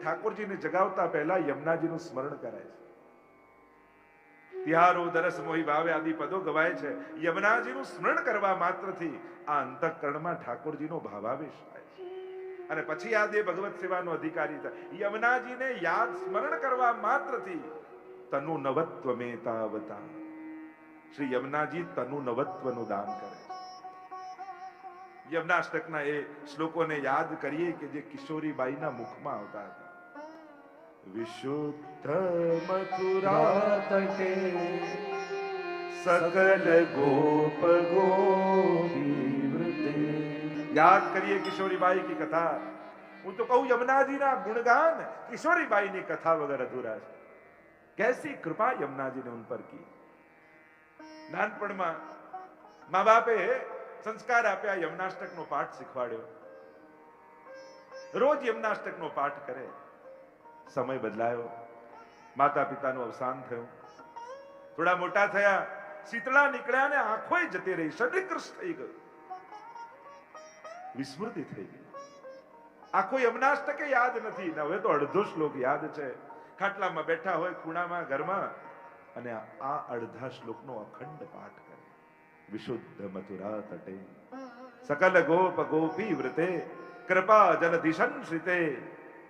ઠાકોરજીને જગાવતા પહેલા યમુનાજીનું સ્મરણ કરાય છે. તિહારો દરસ મોહી ભાવે આદિ પદો ગવાય છે. યમુનાજીનું સ્મરણ કરવા માત્રથી આ અંતઃકરણમાં ઠાકોરજીનો ભાવાવેશ થાય છે અને પછી આ દેહ ભગવત સેવાનો અધિકારી થાય. યમુનાજીને યાદ સ્મરણ કરવા માત્રથી તનુ નવત્વ મેતાવતા શ્રી યમુનાજી તનુ નવત્વનું દાન કરે છે. યમુનાષ્ટકના એ શ્લોકોને યાદ કરીએ કે જે કિશોરીબાઈના મુખમાં આવતા હતા. વિશુદ્ધ મથુરા તટે સકલ ગોપ ગોપી વૃતે. યાદ કરીએ કિશોરીબાઈ की कथा. હું તો કહું યમુનાજીના ગુણગાન કિશોરીબાઈની કથા વગર અધૂરા છે. कैसी कृपा यमुना जी ने उन पर की. નાનપણમાં મા બાપે સંસ્કાર આપ્યા, યમુનાષ્ટકનો પાઠ શીખવાડ્યો. રોજ યમુનાષ્ટકનો પાઠ કરે. સમય બદલાયો, માતા પિતાનું અવસાન થયું, થોડા મોટા થયા, શીતળા નીકળ્યા ને આંખોય જતી રહી, શરીર કૃશ થઈ ગયું, વિસ્મૃતિ થઈ ગઈ. આખો યમુનાષ્ટકે યાદ નથી ને હવે તો અડધો શ્લોક યાદ છે. ખાટલામાં બેઠા હોય ખૂણામાં ઘરમાં અને આ અડધા શ્લોકનો અખંડ પાઠ કરે. વિશુદ્ધ મથુરા તટે સકલ ગોપ ગોપી વ્રતે કૃપા જલધિશન શ્રિતે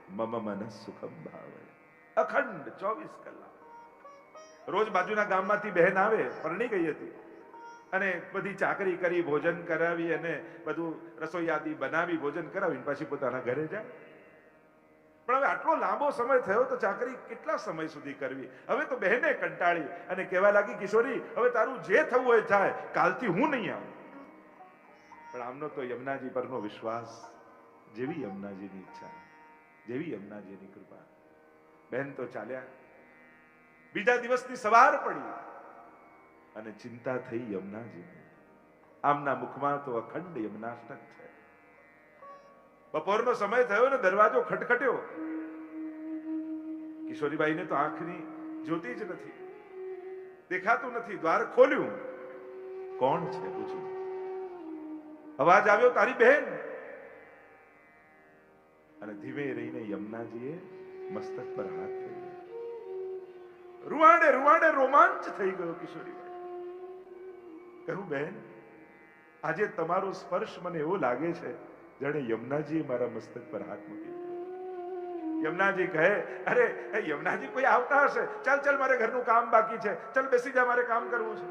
મમ મન સુખમ ભાવે. અખંડ 24 કલાક. રોજ બાજુના ગામમાંથી બહેન આવે, પરણી ગઈ હતી અને બધી ચાકરી કરી, ભોજન કરાવી અને બધું રસોઈયાદી બનાવી, ભોજન કરાવીને પાછી પોતાના ઘરે જાય. પણ હવે આટલો લાંબો સમય થયો તો ચાકરી કેટલા સમય સુધી કરવી? હવે તો બહેને કંટાળી અને કહેવા લાગી, કિશોરી હવે તારું જે થવું હોય થાય, કાલથી હું નહીં આવું. પણ આમનો તો યમુનાજી પરનો વિશ્વાસ, જેવી યમુનાજીની ઈચ્છા, જેવી યમુનાજીની કૃપા. બહેન તો ચાલ્યા. બીજા દિવસની સવાર પડી અને ચિંતા થઈ યમુનાજીની. આમના મુખમાં તો અખંડ યમુનાષ્ટક છે. બપોરનો સમય થયો ને દરવાજો ખટખટ્યો. કિશોરીબાઈને તો આંખની જ્યોતિ જ નથી, દેખાતું નથી. દ્વાર ખોલ્યું. કોણ છે પૂછ્યું. અવાજ આવ્યો, તારી બહેન. અને ધીમે રહીને યમુનાજીએ મસ્તક પર હાથ ફેરવ્યો. રૂવાડે રૂવાડે રોમાંચ થઈ ગયો કિશોરીબાઈ. કહું, બહેન, આજે તમારો સ્પર્શ મને એવો લાગે છે જાણે યમુનાજી મારા મસ્તક પર હાથ મૂકી. યમુનાજી કહે, અરે યમુનાજી કોઈ આવતા હશે, ચાલ ચાલ મારે ઘરનું કામ બાકી છે, ચાલ બેસી જા, મારે કામ કરવું છે.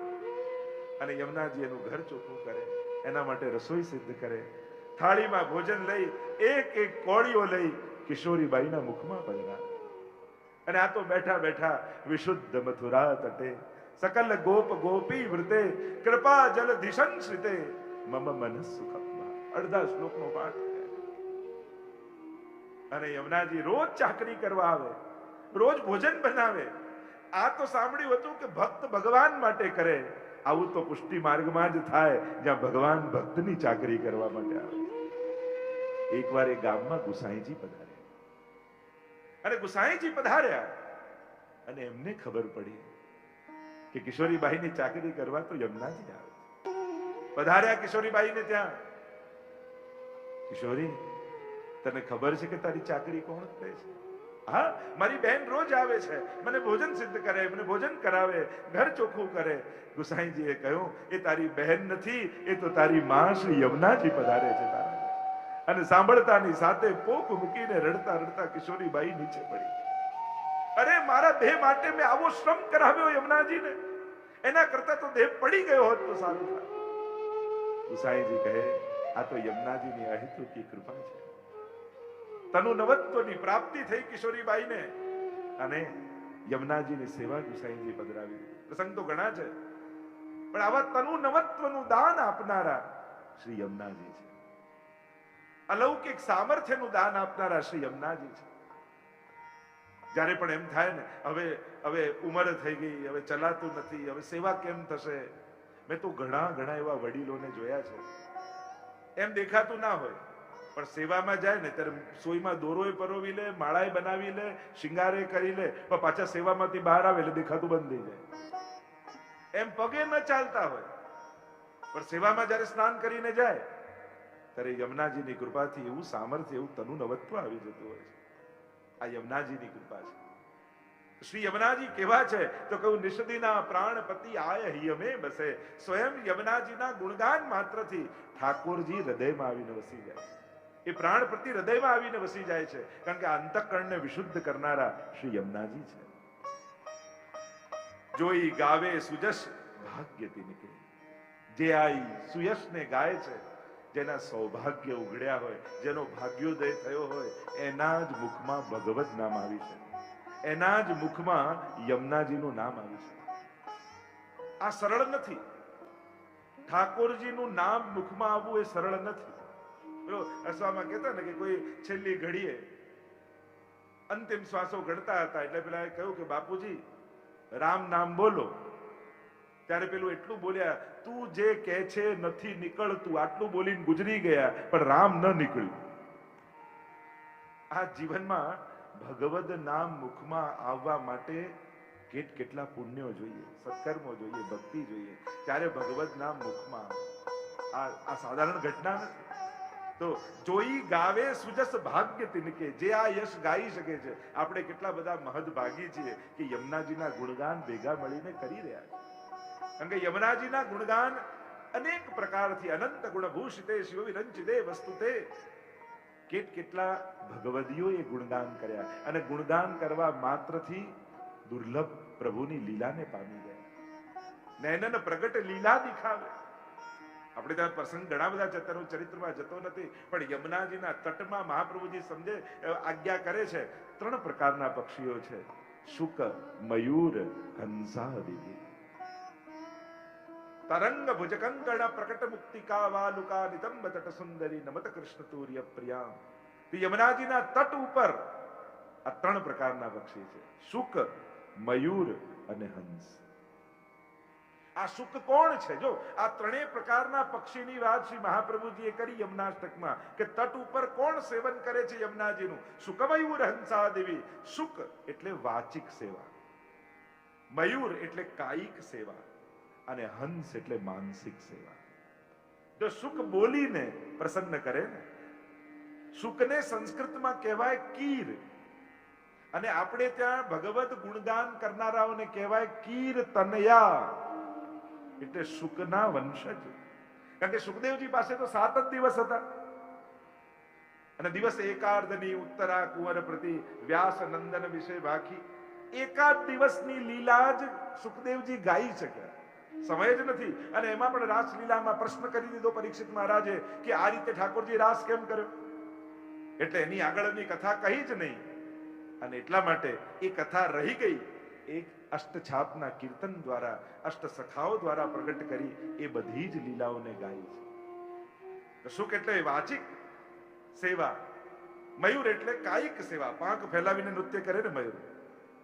અને યમુનાજી એનું ઘર ચોખ્ખું કરે, એના માટે રસોઈ સિદ્ધ કરે, થાળીમાં ભોજન લઈ એક એક કોળીઓ લઈ કિશોરીબાઈના મુખમાં પધરાવે. અને આ તો બેઠા બેઠા વિશુદ્ધ મથુરા તટે સકલ ગોપ ગોપી વૃતે કૃપા જલધિશન શ્રિતે મમ મન સુખમ. અડધા શ્લોકનો પાઠ કરે. અને યમુનાજી રોજ ચાકરી કરવા આવે, રોજ ભોજન બનાવે. આ તો સાંભળ્યું હતું કે ભક્ત ભગવાન માટે કરે. આવું તો પુષ્ટિ માર્ગમાં જ થાય જ્યાં ભગવાન ભક્તની ચાકરી કરવા માટે આવે. એકવાર એ ગામમાં ગુસાઈજી પધાર્યા. અને ગુસાઈજી પધાર્યા અને એમને ખબર પડી કે કિશોરીબાઈની ચાકરી કરવા તો યમુનાજી આવે. પધાર્યા કિશોરીબાઈને ત્યાં. કિશોરી, તને ખબર છે કે તારી ચાકરી કોણ કરે છે? હા, મારી બહેન રોજ આવે છે, મને ભોજન સિદ્ધ કરે, મને ભોજન કરાવે, ઘર ચોખ્ખું કરે. ગુસાઈજીએ કહ્યું, એ તારી બહેન નથી, એ તો તારી માં શ્રી યમુનાજી પધારે છે તારા. અને સાંભળતાની સાથે પોક મૂકીને રડતા રડતા કિશોરીબાઈ નીચે પડી. અરે, મારા દેહ માટે મેં આવો શ્રમ કરાવ્યો યમુનાજીને, એના કરતા તો દેહ પડી ગયો હોત તો સારું થાય. ગુસાઈજી કહે, આ તો યમુનાજીની અહેતુકી કૃપા છે. તનુ નવત્વની પ્રાપ્તિ થઈ કિશોરીબાઈને અને યમુનાજીની સેવા ગુસાઈજી પધરાવી. પ્રસંગ તો ઘણા છે, પણ આવા તનુ નવત્વનું દાન આપનારા શ્રી યમુનાજી છે. અલૌકિક સામર્થ્યનું દાન આપનારા શ્રી યમુનાજી છે. જ્યારે પણ એમ થાય ને, હવે ઉંમર થઈ ગઈ, હવે ચલાતું નથી, હવે સેવા કેમ થશે. મેં તો ઘણા એવા વડીલોને જોયા છે, એમ દેખાતું ના હોય પણ સેવામાં જાય ને ત્યારે સોયમાં દોરોય પરોવી લે, માળાએ બનાવી લે, શિંગારે કરી લે, પણ પાછા સેવામાંથી બહાર આવે એટલે દેખાતું બંધ થઈ જાય. એમ પગે ન ચાલતા હોય પણ સેવામાં જ્યારે સ્નાન કરીને જાય ત્યારે યમુનાજીની કૃપાથી એવું સામર્થ્ય, એવું તનુ નવત્વ આવી જતું હોય છે. આ યમુનાજીની કૃપા છે. શ્રી યમુનાજી કેવા છે તો કહું, નિષદીના પ્રાણપતિ આય હિયમે બસે. સ્વયં યમુનાજીના ગુણગાન માત્રથી ઠાકોરજી હૃદયમાં આવીને વસી જાય છે. એ પ્રાણપતિ હૃદયમાં આવીને વસી જાય છે, કારણ કે અંતઃકરણને વિશુદ્ધ કરનારા શ્રી યમુનાજી છે. જોઈ ગાવે સુજસ ભાગ્ય તિનકે. જે આઈ સુયશને ગાય છે, જેના સૌભાગ્ય ઉઘડ્યા હોય, જેનો ભાગ્યોદય થયો હોય, એના જ મુખમાં ભગવત નામ આવી છે, એના જ મુખમાં યમુનાજીનું નામ આવ્યું છે. આ સરળ નથી. ઠાકોરજીનું નામ મુખમાં આવવું એ સરળ નથી. અસવામાં કહેતા ને કે કોઈ છેલ્લી ઘડીએ અંતિમ શ્વાસો ગણતા હતા, એટલે પેલા કહ્યું કે બાપુજી રામ નામ બોલો. ત્યારે પેલું એટલું બોલ્યા, તું જે કહે છે નથી નીકળતું, આટલું બોલીને ગુજરી ગયા, પણ રામ ન નીકળ્યું. આ જીવનમાં ભગવદ નામ મુખમાં આવવા માટે કેટલા પુણ્યો જોઈએ, સત્કર્મો જોઈએ, ભક્તિ જોઈએ, ત્યારે ભગવદ નામ મુખમાં આવે. આ સાધારણ ઘટના નથી. તો જોઈ ગાવે સુજસ ભાગ્ય તિનકે. જે આ યશ ગાઈ શકે છે, આપણે કેટલા બધા મહદભાગી છીએ કે યમુનાજીના ગુણગાન ભેગા મળીને કરી રહ્યા છે. કારણ કે યમુનાજીના ગુણગાન અનેક પ્રકારથી અનંત ગુણભૂષિતે શિવ વિરંચિતે વસ્તુતે કેટલા ભગવદીઓએ ગુણગાન કર્યા, અને ગુણગાન કરવા માત્રથી દુર્લભ પ્રભુની લીલાને પામી ગયા. નયનન પ્રગટ લીલા દિખાવે. આપણે ત્યાં પ્રસંગ ઘણા બધા છે, તેનું ચરિત્રમાં જતો નથી, પણ યમુનાજીના તટમાં મહાપ્રભુજી સમજે આજ્ઞા કરે છે. 3 પ્રકારના પક્ષીઓ છે: શુક, મયુર, હંસા દિવી. તરંગ ભુજકંકણ પ્રકટ મુક્તિકા વાલુકા નિતંબ તટ સુંદરી નમત કૃષ્ણ તુર્ય પ્રિયામ. યમુનાજીના તટ ઉપર આ 3 પ્રકારના પક્ષી છે: શુક, મયુર અને હંસ. આ શુક કોણ છે? જો આ 3 પ્રકારના પક્ષીની વાત શ્રી મહાપ્રભુજીએ કરી યમુનાષ્ટકમાં, કે તટ ઉપર કોણ સેવન કરે છે યમુનાજીનું. શુક મયુર હંસા દેવી. શુક એટલે વાચિક સેવા, મયુર એટલે કાયિક સેવા, અને હંસ એટલે માનસિક સેવા. જો શુક બોલીને પ્રસન્ન કરે ને, શુકને સંસ્કૃતમાં કહેવાય કીર, અને આપણે ત્યાં ભગવદ ગુણગાન કરનારાઓને કહેવાય કીર્તનયા, એટલે શુકના વંશજ. કારણ કે સુખદેવજી પાસે તો 7 જ દિવસ હતા, અને દિવસ એકાર્ધની ઉત્તરા કુંવર પ્રતિ વ્યાસ નંદન વિશે બાકી. એકાદ દિવસની લીલા જ સુખદેવજી ગાઈ શક્યા, સમય જ નથી. અને એમાં પણ રાસલીલામાં પ્રશ્ન કરી દીધો પરીક્ષિત મહારાજે કે આ રીતે ઠાકોરજી રાસ કેમ કર્યો, એટલે એની આગળની કથા કહી જ નહીં. અને એટલા માટે એ કથા રહી ગઈ. એક અષ્ટછાપના કીર્તન દ્વારા, અષ્ટ સખાઓ દ્વારા પ્રગટ કરી એ બધી જ લીલાઓને ગાઈ છે. શુક એટલે વાચિક સેવા, મયુર એટલે કાયિક સેવા, પાંખ ફેલાવીને નૃત્ય કરે ને મયુર,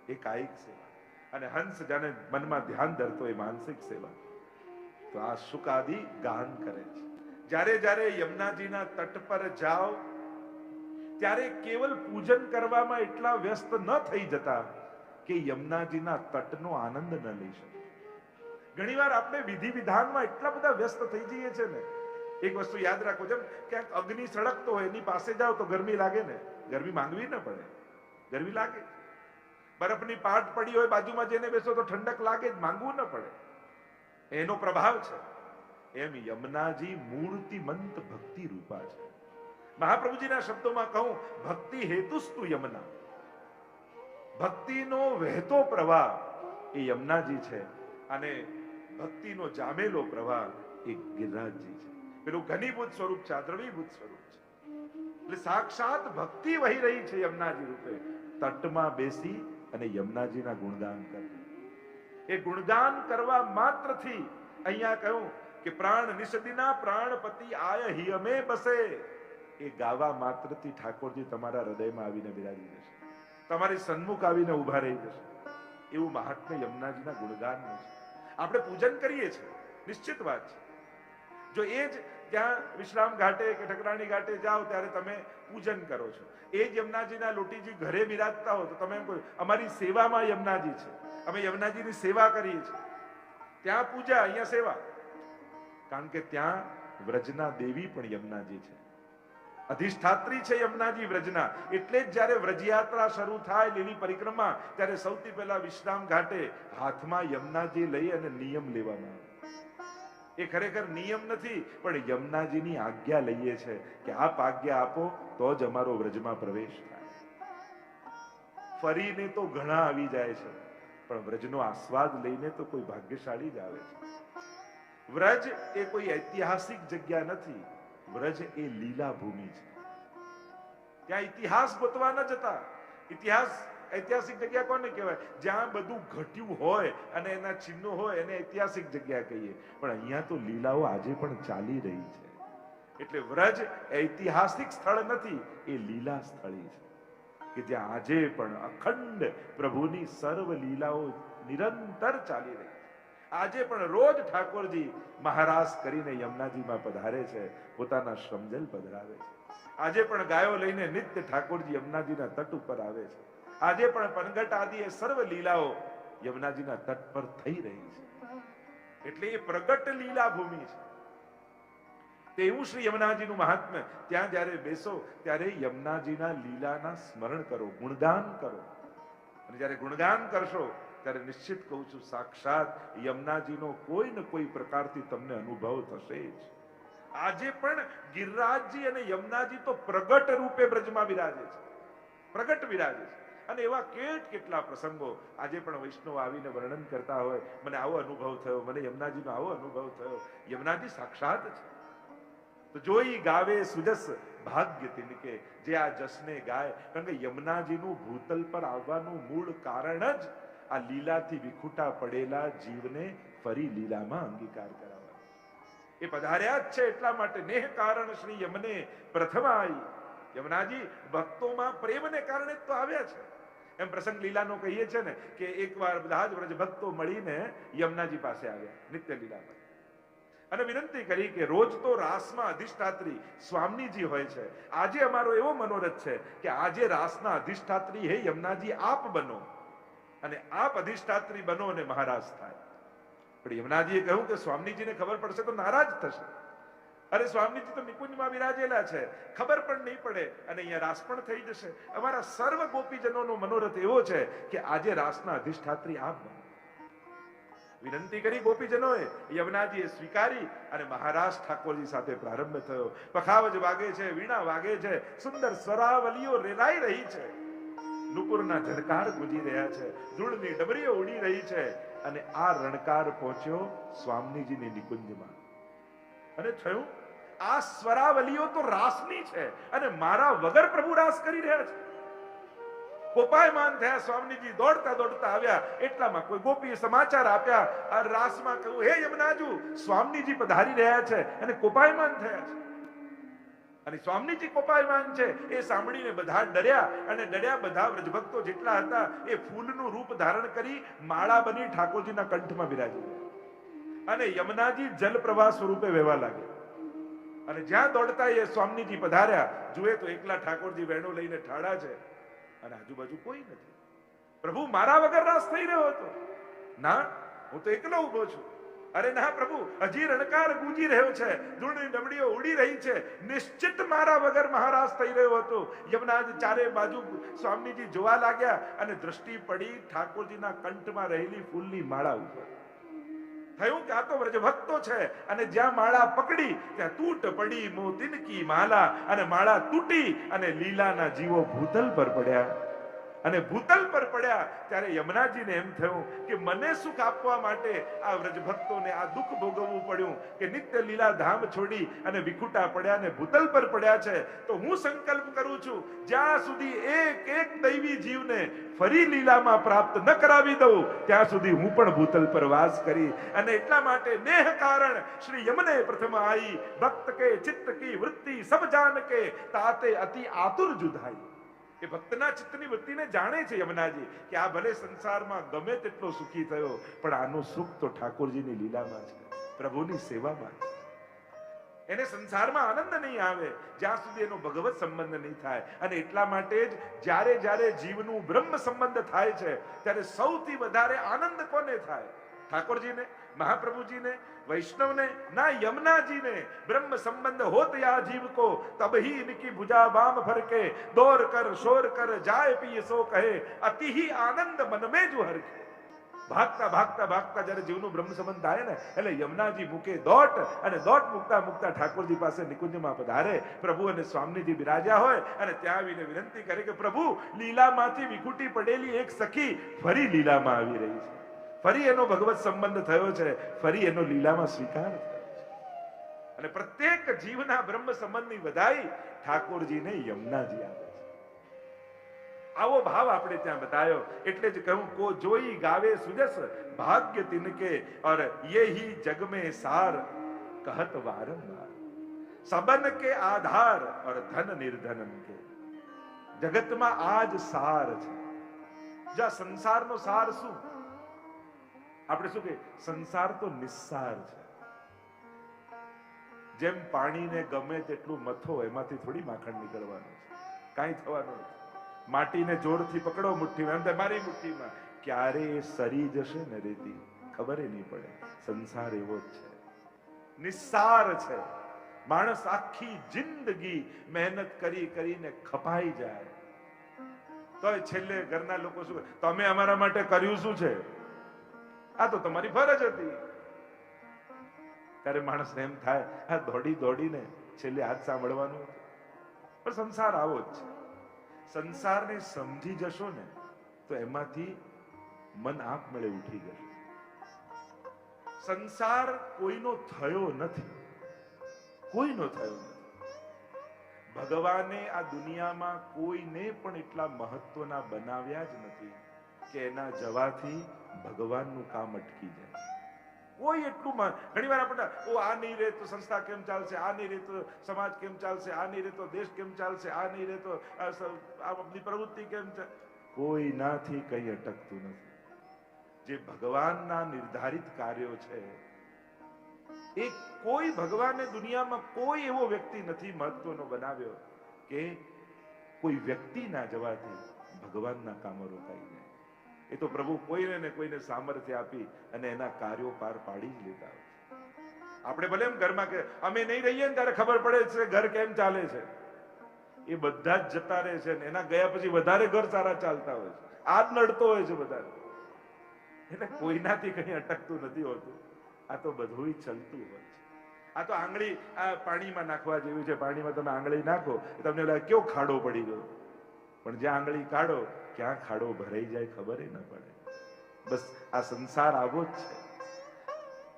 એ કાયિક સેવા, અને હંસ જાને મનમાં ધ્યાન ધરતો એ માનસિક સેવા. તો આ શુક આદિ ગાન કરે છે. જ્યારે જ્યારે યમુનાજીના તટ પર જાઓ ત્યારે કેવલ પૂજન કરવામાં એટલા વ્યસ્ત ન થઈ જતા કે યમુનાજીના તટનો આનંદ ન લઈ શકે. ઘણીવાર આપણે વિધિ વિધાનમાં એટલા બધા વ્યસ્ત થઈ જઈએ છે ને. એક વસ્તુ યાદ રાખો, જેમ ક્યાંક અગ્નિ સળગતો હોય, એની પાસે જાઓ તો ગરમી લાગે ને, ગરમી માંગવી ન પડે, ગરમી લાગે. બરફની પાટ પડી હોય, બાજુમાં જઈને બેસો તો ઠંડક લાગે, માંગવું ન પડે, એનો પ્રભાવ છે. એમ યમુનાજી મૂર્તિમંત ભક્તિ રૂપા છે. મહાપ્રભુજીના શબ્દોમાં કહું, ભક્તિ હેતુસ્તુ યમુના. ભક્તિનો વહેતો પ્રવાહ એ યમુનાજી છે, અને ભક્તિનો જામેલો પ્રવાહ એ ગિરિરાજજી છે. પેલું ઘનીભૂત સ્વરૂપ છે, દ્રવીભૂત સ્વરૂપ છે. એટલે સાક્ષાત ભક્તિ વહી રહી છે યમુનાજી રૂપે. તટમાં બેસી અને યમુનાજીના ગુણગાન કરવું, એ ગુણગાન કરવા માત્રથી અહીંયા કહ્યું કે પ્રાણ નિષદિના પ્રાણપતિ આય હિયમે બસે. એ ગાવા માત્રથી ઠાકોરજી તમારા હૃદયમાં આવીને બિરાજી જશે, તમારી સન્મુખ આવીને ઉભા રહી જશે. એવું મહાત્મ્ય યમુનાજીના ગુણગાનનું છે. આપણે પૂજન કરીએ છીએ, નિશ્ચિત વાત છે. જો એ જ ત્યાં વિશ્રામ ઘાટે કે ઠકરાણી ઘાટે જાઓ ત્યારે તમે પૂજન કરો છો, એ જ યમુનાજીના લોટીજી ઘરે બિરાજતા હો તો તમે એમ કહો અમારી સેવામાં યમુનાજી છે, અમે યમુનાજીની સેવા કરીએ છીએ. ત્યાં પૂજા, અહીંયા સેવા. કારણ કે ત્યાં વ્રજના દેવી પણ યમુનાજી છે. અધિષ્ઠાત્રી છે યમુનાજી વ્રજના. એટલે જ જ્યારે વ્રજયાત્રા શરૂ થાય, લીલી પરિક્રમા, ત્યારે સૌથી પહેલા વિશ્રામ ઘાટે હાથમાં યમુનાજી લઈ અને નિયમ લેવામાં આવે. એ ખરેખર નિયમ નથી, પણ યમુનાજીની આજ્ઞા લઈએ છે કે આપ આજ્ઞા આપો તો જ અમારો વ્રજમાં પ્રવેશ થાય. ફરીને તો ઘણા આવી જાય છે, પણ વ્રજનો આસ્વાદ લઈને તો કોઈ ભાગ્યશાળી જ આવે છે. વ્રજ એ કોઈ ઐતિહાસિક જગ્યા નથી, વ્રજ એ લીલા ભૂમિ છે. ત્યાં ઇતિહાસ ગોતવા ન જતા. ઐતિહાસિક જગ્યા કોને કહેવાય? જ્યાં બધું ઘટ્યું હોય અને એના ચિહ્નો હોય એને ઐતિહાસિક જગ્યા કહીએ. પણ અહીંયા તો લીલાઓ આજે પણ ચાલી રહી છે. એટલે વ્રજ ઐતિહાસિક સ્થળ નથી, એ લીલા સ્થળી છે કે જ્યાં આજે પણ અખંડ પ્રભુની સર્વ લીલાઓ નિરંતર ચાલી રહી છે. આજે પણ રોજ ઠાકોરજી મહારાસ કરીને યમુનાજીમાં પધારે છે, પોતાના શ્રમજલ પધરાવે છે. આજે પણ ગાયો લઈને નિત્ય ઠાકોરજી યમુનાજીના તટ ઉપર આવે છે. આજે પણ પનઘટ આદિ એ સર્વ લીલાઓ યમુનાજીના તટ પર થઈ રહી છે. એટલે એ પ્રગટ લીલા ભૂમિ છે. તેવું શ્રી યમુનાજીનું મહાત્મ્ય. ત્યાં જ્યારે બેસો ત્યારે યમુનાજીના લીલાના સ્મરણ કરો, ગુણગાન કરો. અને જ્યારે ગુણગાન કરશો ત્યારે નિશ્ચિત કહું છું, સાક્ષાત યમુનાજીનો કોઈ ને કોઈ પ્રકારથી તમને અનુભવ થશે જ. આજે પણ ગિરિરાજજી અને યમુનાજી તો પ્રગટ રૂપે બ્રજમાં બિરાજે છે, પ્રગટ બિરાજે છે. અને એવા કેટલા પ્રસંગો આજે પણ વૈષ્ણવ આવીને વર્ણન કરતા હોય, મને આવો અનુભવ થયો, મને યમુનાજીનો આવો અનુભવ થયો. યમુનાજી સાક્ષાત છે. તો જોઈ ગાવે સુજસ ભાગ્ય તિનકે, જે આ જસને ગાય. કારણ કે યમુનાજીનું ભૂતલ પર આવવાનું મૂળ કારણ જ આ લીલાથી વિખૂટા પડેલા જીવને ફરી લીલામાં અંગીકાર કરાવવા. એ પધાર્યા જ છે એટલા માટે. નેહ કારણ શ્રી યમને પ્રથમ આવી. યમુનાજી ભક્તોમાં પ્રેમને કારણે તો આવ્યા છે. એમ પ્રસંગ લીલાનો કહીએ છે ને કે એકવાર બધા જ વ્રજ ભક્તો મળીને યમુનાજી પાસે આવ્યા નિત્ય લીલામાં અને વિનંતી કરી કે રોજ તો રાસમાં અધિષ્ઠાત્રી સ્વામીજી હોય છે, આજે અમારો એવો મનોરથ છે કે આજે રાસના અધિષ્ઠાત્રી હે યમુનાજી આપ બનો અને આપ અધિષ્ઠાત્રી બનો અને મહારાજ થાય. પણ યમુનાજીએ કહ્યું કે સ્વામીજીને ખબર પડશે તો નારાજ થશે. અરે સ્વામીજી તો નિકુંજમાં બિરાજેલા છે, ખબર પણ નહીં પડે અને અહીંયા રાસ પણ થઈ જશે. અમારા સર્વ ગોપીજનોનો મનોરથ એવો છે કે આજે રાસના અધિષ્ઠાત્રી આપ બનો. વિનંતી કરી ગોપીજનોએ, યમુનાજીએ સ્વીકારી અને મહારાજ ઠાકોરજી સાથે પ્રારંભ થયો. પખાવજ વાગે છે, વીણા વાગે છે, સુંદર સ્વરાવલીઓ રેલાઈ રહી છે, નુપુરના ઝડકાર ગુંજી રહ્યા છે, ધૂળની ડમરીઓ ઉડી રહી છે. અને આ રણકાર પહોંચ્યો સ્વામીજીની નિકુંજમાં અને થયું આ સ્વરાવલીઓ તો રાસની છે અને મારા વગર પ્રભુ રાસ કરી રહ્યા છે. કોપાયમાન થયા સ્વામીજી, દોડતા દોડતા આવ્યા. એટલામાં કોઈ ગોપીએ સમાચાર આપ્યા, આ રાસમાં કહ્યું, હે યમુનાજુ, સ્વામીજી પધારી રહ્યા છે અને કોપાયમાન થયા છે. અને સ્વામીજી કોપાયમાન છે એ સાંભળીને બધા ડર્યા અને ડર્યા બધા વ્રજભક્તો જેટલા હતા એ ફૂલનું રૂપ ધારણ કરી માળા બની ઠાકોરજીના કંઠમાં બિરાજી ગયા અને યમુનાજી જલ પ્રવાહ સ્વરૂપે વહેવા લાગ્યા. અને જ્યાં દોડતા એ સ્વામીજી પધાર્યા, જુએ તો એકલા ઠાકોરજી વેણો લઈને ઠાડા છે અને આજુબાજુ કોઈ નથી. પ્રભુ, મારા વગર રાસ થઈ રહ્યો હતો? ના, હું તો એકલો ઉભો છું. અરે ના પ્રભુ, હજી રણકાર ગૂંજી રહ્યો છે, ધૂળની ડમડીઓ ઉડી રહી છે, નિશ્ચિત મારા વગર મહારાજ થઈ રહ્યો હતો. યમુનાજી ચારે બાજુ સ્વામીજી જોવા લાગ્યા અને દ્રષ્ટિ પડી ઠાકોરજીના કંઠમાં રહેલી ફૂલની માળા ઉપર. થયું કે આ તો વ્રજભક્તો છે અને જ્યાં માળા પકડી ત્યાં તૂટ પડી મોતીનકી માલા અને માળા તૂટી અને લીલાના જીવો ભૂતલ પર પડ્યા. અને ભૂતલ પર પડ્યા ત્યારે યમુનાજીને એમ થયું કે મને સુખ આપવા માટે આ વ્રજભક્તોને આ દુઃખ ભોગવવું પડ્યું કે નિત્ય લીલા ધામ છોડી અને વિખૂટા પડ્યા અને ભૂતલ પર પડ્યા છે. તો હું સંકલ્પ કરું છું, જ્યાં સુધી એક એક દૈવી જીવને ફરી લીલામાં પ્રાપ્ત ન કરાવી દઉં ત્યાં સુધી હું પણ ભૂતલ પર વાસ કરી. અને એટલા માટે નેહ કારણ શ્રી યમને પ્રથમ આઈ, ભક્ત કે ચિત્ત કી વૃત્તિ સબ જાન કે તાતે અતિ આતુર જુદાઈ. એ ભક્તના ચિત્તની વૃત્તિને જાણે છે યમુનાજી કે આ ભલે સંસારમાં ગમે તેટલો સુખી થયો પણ આનું સુખ તો ઠાકોરજીની લીલામાં છે, પ્રભુની સેવામાં છે. એને સંસારમાં આનંદ નહીં આવે જ્યાં સુધી એનો ભગવત સંબંધ નહીં થાય. અને એટલા માટે જ જ્યારે જ્યારે જીવનું બ્રહ્મ સંબંધ થાય છે ત્યારે સૌથી વધારે આનંદ કોને થાય? ઠાકોરજીને. महाप्रभु जी ने, वैष्णव ने, ना यमुना जी ने ब्रह्म संबंध होत या जीव को तब ही इनकी भुजा बाम भर के दौर कर शोर कर जाए पिए सो कहे अति ही आनंद मन में जो हर के। ભાગતા ભાગતા ભાગતા જ્યારે જીવનું બ્રહ્મ સંબંધ થાય ને એટલે યમુનાજી મૂકે દોટ અને દોટ મૂકતા મૂકતા ઠાકોરજી પાસે નિકુંજમાં પધારે. પ્રભુ અને સ્વામીજી બિરાજ્યા હોય અને ત્યાં આવીને વિનંતી કરે કે પ્રભુ, લીલામાંથી વિખૂટી પડેલી એક સખી ફરી લીલામાં આવી રહી છે, ફરી એનો ભગવત સંબંધ થયો છે, ફરી એનો લીલામાં સ્વીકાર થયો છે. અને પ્રત્યેક જીવના બ્રહ્મ સંબંધની વધાઈ ઠાકોરજીને યમુનાજી આપે. આવો ભાવ આપણે ત્યાં બતાવ્યો. એટલે જ કહું કો જોઈ ગાવે સુજસ ભાગ્ય તિનકે और ये ही जग में सार कहत वारंवार सबन के आधार और धन निर्धनम के. જગતમાં આજ સાર છે. જ્યાં સંસારનો સાર શું? આપણે શું કે સંસાર તો નિસ્સાર છે. જેમ પાણીને ગમે તેટલું મથો એમાંથી થોડી માખણ નીકળવાનું છે, કાંઈ થવાનું નથી. માટીને જોરથી પકડો મુઠ્ઠીમાં, એમ મારી મુઠ્ઠીમાં ક્યારે એ સરી જશે ને રેતી ખબર નહીં પડે. સંસાર એવો જ છે, નિસ્સાર છે. માણસ આખી જિંદગી મહેનત કરી કરીને ખપાઈ જાય તો છેલ્લે ઘરના લોકો શું, તમે અમારા માટે કર્યું શું છે? આ તો તમારી ફરજ હતી. ત્યારે માણસને એમ થાય આ દોડી દોડીને છેલ્લે હાથ સાંભળવાનું. પણ સંસાર આવો જ છે. સંસારને સમજી જશો ને તો એમાંથી મન આપમેળે ઉઠી જશે. સંસાર કોઈનો થયો નથી, કોઈનો થયો નથી. ભગવાને આ દુનિયામાં કોઈને પણ એટલા મહત્વના બનાવ્યા જ નથી કે એના જવાથી ભગવાનનું કામ અટકી જાય. કોઈ એટલું ઘણી વાર આપણે આ નહીં રહે તો સંસ્થા કેમ ચાલશે, આ નહીં રહે તો સમાજ કેમ ચાલશે, આ નહીં રહે તો દેશ કેમ ચાલશે, આ નહીં રહે તો આપણી પ્રવૃત્તિ કેમ ચાલે. કોઈ નાથી કઈ અટકતું નથી. જે ભગવાનના નિર્ધારિત કાર્યો છે એ કોઈ ભગવાને દુનિયામાં કોઈ એવો વ્યક્તિ નથી મહત્વનો બનાવ્યો કે કોઈ વ્યક્તિના જવાથી ભગવાનના કામો રોકાઈ જાય. એ તો પ્રભુ કોઈને ને કોઈને સામર્થ્ય આપી અને એના કાર્યો પાર પાડી જ લેતા હોય. આપણે ભલે એમ ઘરમાં કે અમે નહીં રહીએ ને ત્યારે ખબર પડે છે ઘર કેમ ચાલે છે. એ બધા જ જતા રહે છે ને એના ગયા પછી વધારે ઘર સારા ચાલતા હોય છે. આ જ નડતો હોય છે બધા. એટલે કોઈનાથી કઈ અટકતું નથી હોતું. આ તો બધું ચાલતું હોય છે. આ તો આંગળી આ પાણીમાં નાખવા જેવું છે. પાણીમાં તમે આંગળી નાખો તમને કેવો ખાડો પડી ગયો, પણ જ્યાં આંગળી કાઢો ક્યાં ખાડો ભરાઈ જાય ખબર ન પડે. બસ આ સંસાર આવો જ છે.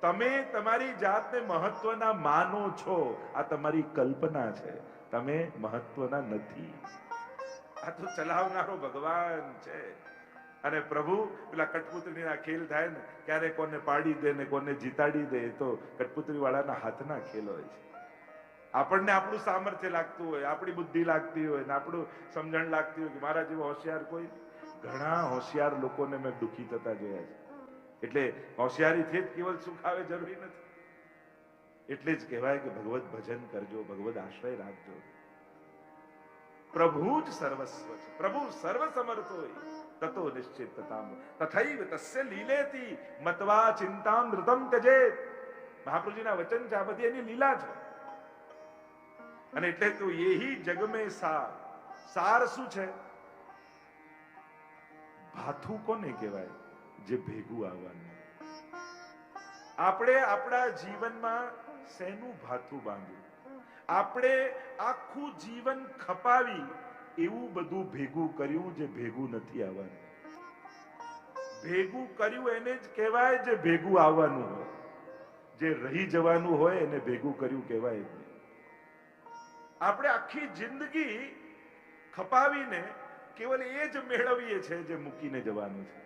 તમે તમારી જાતને મહત્વના માનો છો, આ તમારી કલ્પના છે. તમે મહત્વના નથી. આ તો ચલાવનારો ભગવાન છે. અને પ્રભુ પેલા કઠપુતળીના ખેલ થાય ને ક્યારે કોને પાડી દે ને કોને જીતાડી દે, તો કઠપુતળી વાળાના હાથના ખેલ હોય છે. આપણને આપણું સામર્થ્ય લાગતું હોય, આપણી બુદ્ધિ લાગતી હોય ને આપણું સમજણ લાગતી હોય કે મારા જેવો હોશિયાર કોઈ. ઘણા હોશિયાર લોકોને મેં દુઃખી થતા જોયા છે. એટલે હોશિયારીથી જ કેવલ સુખ આવે જરૂરી નથી. એટલે જ કહેવાય કે ભગવત ભજન કરજો, ભગવત આશ્રય રાખજો. પ્રભુ જ સર્વસ્વ છે. પ્રભુ સર્વ સમર્થ હોય તતો નિશ્ચિત તથૈવ તસ્ય લીલેતી મત્વા ચિંતામ ધૃતમ ત્યજેત. મહાપ્રભુજીના વચન છે, આ બધી એની લીલા છે. અને એટલે તો યેહી જગ મેં સાર. સાર શું છે? ભાથું કોને કહેવાય? જે ભેગું આવવાનું. આપણે આપણા જીવનમાં શેનું ભાથું બાંધ્યું? આપણે આખું જીવન ખપાવી એવું બધું ભેગું કર્યું જે ભેગું નથી આવવાનું. ભેગું કર્યું એને જ કહેવાય જે ભેગું આવવાનું હોય. જે રહી જવાનું હોય એને ભેગું કર્યું કહેવાય નહીં. આપણે આખી જિંદગી ખપાવીને કેવલ એ જ મેળવીએ છે જે મૂકીને જવાનું છે.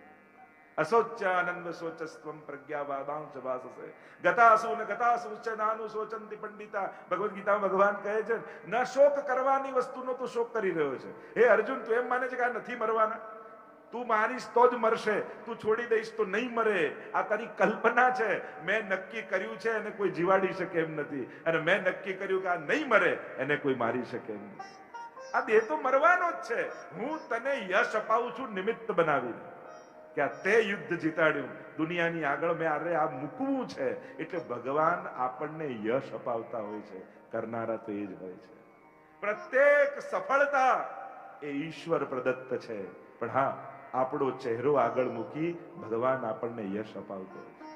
અશોચ્યાનંદ શોચસ્ત્વમ પ્રજ્ઞાવાદાંશ વાસસે ગતાસુ ન ગતાસુ નાનુ શોચંતિ પંડિતા. ભગવદ ગીતામાં ભગવાન કહે છે ન શોક કરવાની વસ્તુનો તું શોક કરી રહ્યો છે. હે અર્જુન, તું એમ માને છે કે આ નથી મરવાના? તું મારીશ તો જ મરશે, તું છોડી દઈશ તો નહીં મરે. આ તારી કલ્પના છે. મેં નક્કી કર્યું છે એને કોઈ જીવાડી શકે એમ નથી, અને મેં નક્કી કર્યું કે આ નહીં મરે એને કોઈ મારી શકે એમ નથી. આ દેહ તો મરવાનો જ છે. હું તને યશ અપાવું છું નિમિત્ત બનાવીને. કે આ તે યુદ્ધ જીતાડ્યું, દુનિયાની આગળ મેં અરે આ મૂકવું છે. એટલે ભગવાન આપણને યશ અપાવતા હોય છે, કરનારા તો એ જ હોય છે. પ્રત્યેક સફળતા એ ઈશ્વર પ્રદત્ત છે, પણ હા, આપણો ચહેરો આગળ મૂકી ભગવાન આપણને યશ અપાવતો હોય છે.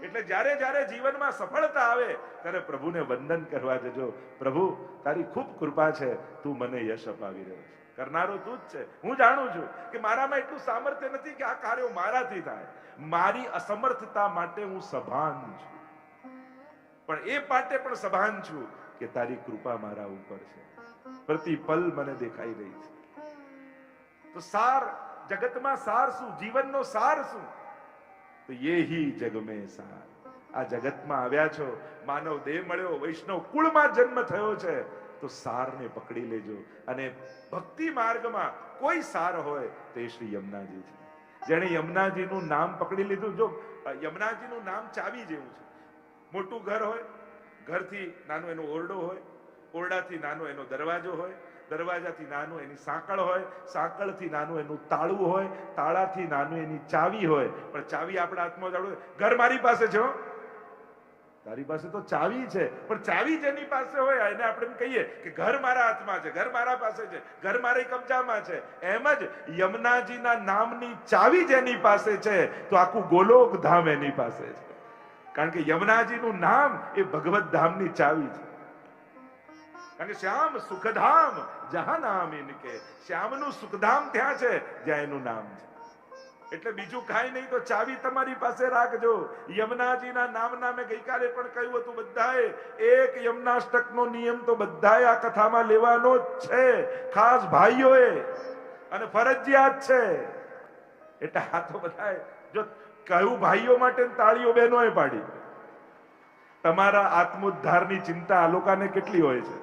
એટલે જ્યારે જ્યારે જીવનમાં સફળતા આવે ત્યારે પ્રભુને વંદન કરવા જજો. પ્રભુ, તારી ખૂબ કૃપા છે, તું મને યશ અપાવી રહ્યો છે. કરનારો તું જ છે. હું જાણું છું કે મારામાં એટલું સામર્થ્ય નથી કે આ કાર્યો મારાથી થાય. મારી અસમર્થતા માટે હું સભાન છું, પણ એ માટે પણ સભાન છું કે તારી કૃપા મારા ઉપર છે, પ્રતિપલ મને દેખાઈ રહી છે. તો સાર, જગતમાં સાર શું, જીવનનો સાર શું? તો યહી જગ મેં સાર. આ જગતમાં આવ્યા છો, માનવ દેહ મળ્યો, વૈષ્ણવ કુળમાં જન્મ થયો છે, તો સારને પકડી લેજો. અને ભક્તિ માર્ગમાં કોઈ સાર હોય તો એ શ્રી યમુનાજી છે. જેણે યમુનાજીનું નામ પકડી લીધું, જો યમુનાજીનું નામ ચાવી જેવું છે. મોટું ઘર હોય, ઘરથી નાનો એનો ઓરડો હોય, ઓરડાથી નાનો એનો દરવાજો હોય, દરવાજાથી નાનું એની સાંકળ હોય, સાંકળથી નાનું એનું તાળું હોય, તાળાથી નાનું એની ચાવી હોય. પણ ચાવી આપણા હાથમાં જાડું. ઘર મારી પાસે છે, તારી પાસે તો ચાવી છે, પણ ચાવી જેની પાસે હોય એને આપણે એમ કહીએ કે ઘર મારા હાથમાં છે, ઘર મારા પાસે છે, ઘર મારા કબજામાં છે. એમ જ યમુનાજીના નામની ચાવી જેની પાસે છે, તો આખું ગોલોક ધામ એની પાસે છે. કારણ કે યમુનાજીનું નામ એ ભગવત ધામની ચાવી છે. કારણ કે શ્યામ સુખધામ જહાં નામ ઇનકે, શ્યામનું સુખધામ ત્યાં છે જ્યાં એનું નામ છે. એટલે બીજું કાંઈ નહીં, તો ચાવી તમારી પાસે રાખજો. યમુનાજીના નામના મેં ગઈકાલે પણ કહ્યું હતું, બધાએ એક યમુનાષ્ટકનો નિયમ તો બધાએ આ કથામાં લેવાનો જ છે, ખાસ ભાઈઓએ, અને ફરજિયાત છે. એટલે આ તો બધાએ જો કહ્યું ભાઈઓ માટે, તાળીઓ બહેનોએ પાડી. તમારા આત્મોદ્ધારની ચિંતા આ લોકોને કેટલી હોય છે.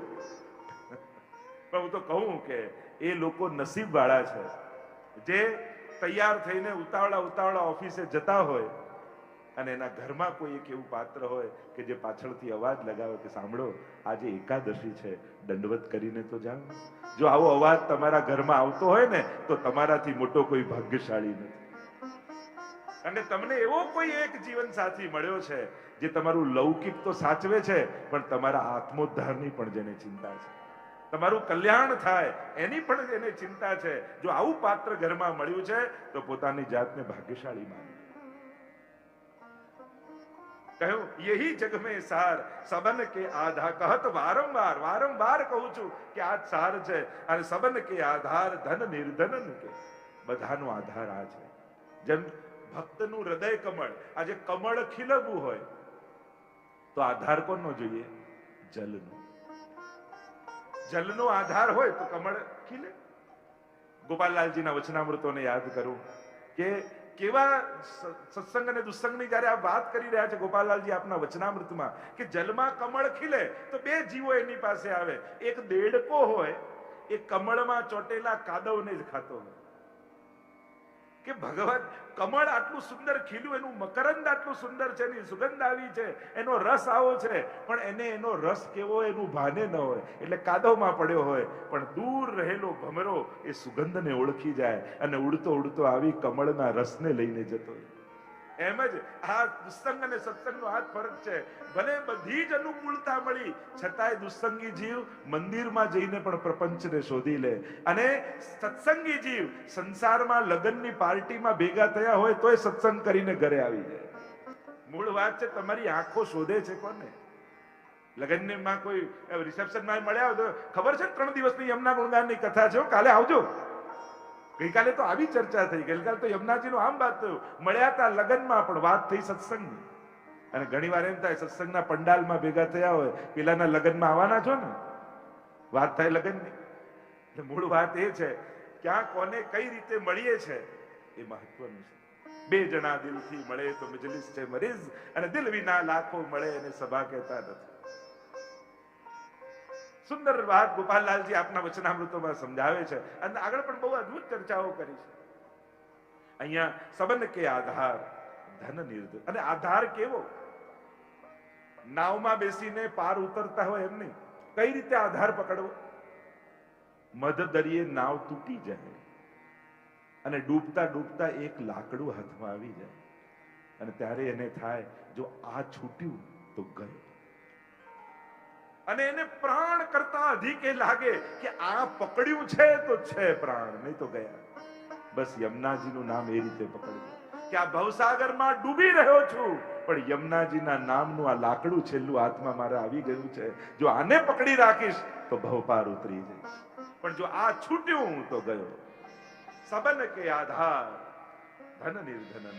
પણ હું તો કહું કે એ લોકો નસીબ વાળા છે જે તૈયાર થઈને ઉતાવળા ઓફિસે જતા હોય, અને એના ઘરમાં કોઈ એક એવું પાત્ર હોય કે જે પાછળથી અવાજ લગાવે કે સાંભળો, આજે એકાદશી છે, દંડવત કરીને તો જાઓ. જો આવો અવાજ તમારા ઘરમાં આવતો હોય ને, તો તમારાથી મોટો કોઈ ભાગ્યશાળી નથી. અને તમને એવો કોઈ એક જીવન સાથી મળ્યો છે જે તમારું લૌકિક તો સાચવે છે, પણ તમારા આત્મોદ્ધારની પણ જેને ચિંતા છે, તમારું કલ્યાણ થાય એની પણ એને ચિંતા છે. જો આવું પાત્ર ઘરમાં મળ્યું છે તો પોતાની જાતને ભાગ્યશાળી માનો. કહ્યું યહી જગ મેં સાર સબન કે આધાર. કહત વારંવાર કહું છું કે આ સાર છે. અને સબન કે આધાર ધન નિર્ધન કે, બધાનો આધાર આ છે. જેમ ભક્તનું હૃદય કમળ, આજે કમળ ખીલવું હોય તો આધાર કોનો જોઈએ? જલનો. જલનો આધાર હોય તો કમળ ખીલે. ગોપાલલાલજીના વચનામૃતોને યાદ કરું કે કેવા સત્સંગ અને દુસ્સંગની જયારે આપ વાત કરી રહ્યા છે ગોપાલલાલજી આપના વચનામૃતમાં, કે જલમાં કમળ ખીલે તો બે જીવો એની પાસે આવે. એક દેડકો હોય, એ કમળમાં ચોટેલા કાદવને જ ખાતો હોય. કે ભગવાન કમળ આટલું સુંદર ખીલ્યું, એનું મકરંદ આટલું સુંદર છે, એની સુગંધ આવી છે, એનો રસ આવો છે, પણ એને એનો રસ કેવો એનું ભાને ન હોય, એટલે કાદવમાં પડ્યો હોય. પણ દૂર રહેલો ભમરો એ સુગંધને ઓળખી જાય અને ઉડતો ઉડતો આવી કમળના રસને લઈને જતો હોય. એમ જ આ દુસ્સંગ અને સત્સંગનો આ ફરક છે. ભલે બધી જ અનુકૂળતા મળી છતાંય દુસ્સંગી જીવ મંદિરમાં જઈને પણ પ્રપંચને શોધી લે, અને સત્સંગી જીવ સંસારમાં લગ્નની પાર્ટીમાં ભેગા થયા હોય તોય સત્સંગ કરીને ઘરે આવી જાય. મૂળ વાત છે તમારી આંખો શોધે છે કોને. લગ્નમાં કોઈ રિસેપ્શનમાં મળ્યા હોય તો ખબર છે 3 દિવસની યમુના ગુણગાનની કથા છે, કાલે આવજો. ગઈકાલે તો આવી ચર્ચા થઈ, ગઈકાલે તો યમુનાજીનું આમ વાત થયું, મળ્યા હતા લગ્નમાં પણ વાત થઈ સત્સંગની. અને ઘણી વાર એમ થાય સત્સંગના પંડાલમાં ભેગા થયા હોય, પેલાના લગ્નમાં આવવાના છો ને, વાત થાય લગ્નની. એટલે મૂળ વાત એ છે ક્યાં કોને કઈ રીતે મળીએ છે એ મહત્વનું છે. 2 જણા દિલથી મળે તો મજલિસ છે મરીઝ, અને દિલ વિના લાખો મળે એને સભા કહેતા નથી. સુંદર વાત ગોપાલલાલજી આપના વચનામૃતોમાં સમજાવે છે, અને આગળ પણ બહુ અદ્ભુત ચર્ચાઓ કરી છે. અહીંયા સબન કે આધાર ધન નિર્ધન. અને આધાર કેવો? નાવમાં બેસીને પાર ઉતરતા હોય એમ નહીં. કઈ રીતે આધાર પકડવો? મધ દરિયે નાવ તૂટી જાય અને ડૂબતા ડૂબતા એક લાકડું હાથમાં આવી જાય અને ત્યારે એને થાય જો આ છૂટ્યું તો ગયો. અને એને પ્રાણ કરતા અધિક એ લાગે કે આ પકડ્યું છે તો છે પ્રાણ, નહીં તો ગયા. બસ યમુનાજીનું નામ એ રીતે પકડ્યું કે આ ભવસાગરમાં ડૂબી રહ્યો છું, પણ યમુનાજીના નામનું આ લાકડું છેલ્લું હાથમાં મારે આવી ગયું છે. જો આને પકડી રાખીશ તો ભવપાર ઉતરી જઈશ, પણ જો આ છૂટ્યું તો ગયો. સબન કે આધાર ધન નિર્ધન.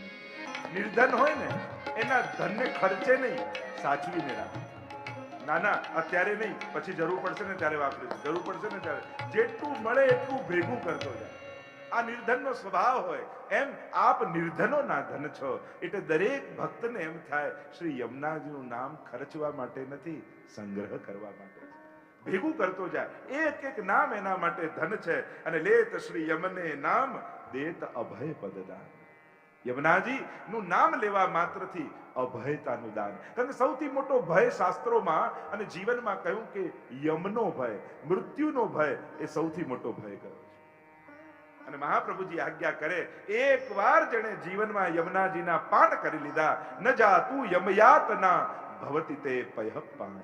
નિર્ધન હોય ને એના ધનને ખર્ચે નહીં, સાચવીને રાખે. ના ના અત્યારે નહીં, પછી જરૂર પડશે ને ત્યારે વાપરીશું, જરૂર પડશે ને ત્યારે જેટલું મળે એટલું ભેગું કરતો જાય. આ નિર્ધનનો સ્વભાવ હોય. એમ આપ નિર્ધનો ના ધન છો. એટલે દરેક ભક્તને એમ થાય શ્રી યમુનાજીનું નામ ખર્ચવા માટે નથી, સંગ્રહ કરવા માટે છે. ભેગું કરતો જાય. એક એક નામ એના માટે ધન છે. અને લેત શ્રી યમને નામ દેત અભય પદદાન. યમુનાજી નું નામ લેવા માત્રથી અભયતાનું દાન. કારણ કે સૌથી મોટો ભય શાસ્ત્રોમાં અને જીવનમાં કહ્યું કે યમનો ભય, મૃત્યુનો ભય એ સૌથી મોટો ભય કહ્યો છે. અને મહાપ્રભુજી આજ્ઞા કરે, એક વાર જેણે જીવનમાં યમુનાજીના પાન કરી લીધા, ન જાતું યમયાતના ભવતિ તે પયઃ પાન.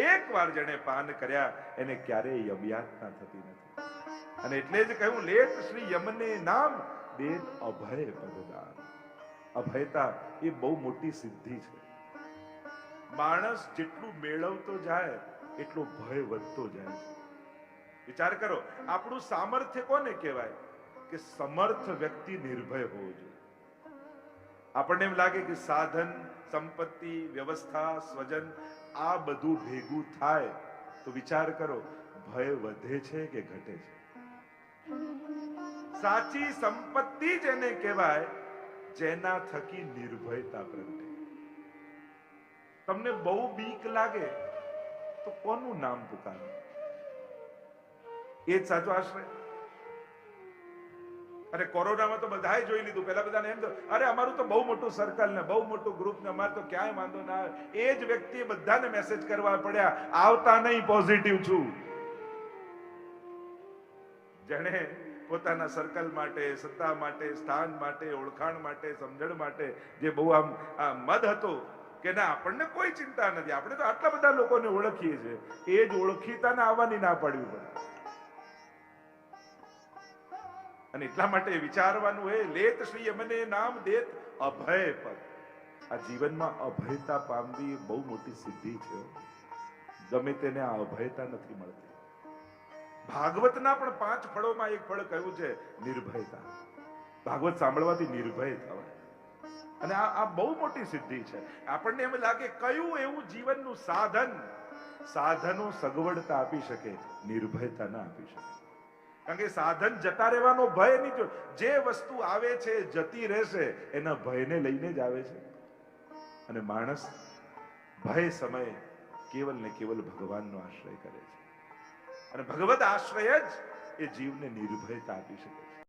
એક વાર જેણે પાન કર્યા એને ક્યારેય યમયાતના થતી નથી. અને એટલે જ કહ્યું લેત શ્રી યમને નામ દેત અભય પદદાન. અભયતા એ બહુ મોટી સિદ્ધિ છે. માણસ જેટલું મેળવતો જાય એટલો ભય વધતો જાય છે. વિચાર કરો, આપણું સામર્થ્ય કોને કહેવાય? કે સમર્થ વ્યક્તિ નિર્ભય હોવો જોઈએ. આપણને એમ લાગે કે સાધન, સંપત્તિ, વ્યવસ્થા, સ્વજન આ બધું ભેગું થાય તો વિચાર કરો, ભય વધે છે કે ઘટે છે? સાચી સંપત્તિ જેને કહેવાય જેના થકી નિર્ભયતા પ્રગટે. તમને બહુ બીક લાગે તો કોનું નામ પુકારો? એ જ સાચો આશ્રય. અરે કોરોનામાં તો બધાએ જોઈ લીધું. પહેલા બધાને એમ તો અરે અમારું તો બહુ મોટું સર્કલ ને બહુ મોટું ગ્રુપ ને અમારે તો ક્યાંય વાંધો ના આવે. એ જ વ્યક્તિએ બધાને મેસેજ કરવા પડ્યા, આવતા નહીં, પોઝિટિવ છું. જેણે પોતાના સર્કલ માટે, સત્તા માટે, સ્થાન માટે, ઓળખાણ માટે, સમજણ માટે જે બહુ આમ મદ હતો કે ના આપણને કોઈ ચિંતા નથી, આપણે તો આટલા બધા લોકોને ઓળખીએ છીએ, એ જ ઓળખીતાને આવવાની ના પાડવી પડે. અને એટલા માટે વિચારવાનું એ લેત શ્રી યમને નામ દેત અભય પદ. આ જીવનમાં અભયતા પામવી એ બહુ મોટી સિદ્ધિ છે. ગમે તેને આ અભયતા નથી મળતી. ભાગવતના પણ 5 ફળોમાં એક ફળ કહ્યું છે નિર્ભયતા. ભાગવત સાંભળવાથી નિર્ભય થવાય. અને આ બહુ મોટી સિદ્ધિ છે. આપણને એમ લાગે કયું એવું જીવનનું સાધન, સાધનો સગવડતા આપી શકે, નિર્ભયતા ના આપી શકે. કારણ કે સાધન જતા રહેવાનો ભય નહીં. જે વસ્તુ આવે છે જતી રહેશે એના ભયને લઈને જ આવે છે. અને માણસ ભય સમયે કેવલ ને કેવલ ભગવાનનો આશ્રય કરે છે. અને ભગવદ આશ્રય જ એ જીવને નિર્ભયતા આપી શકે.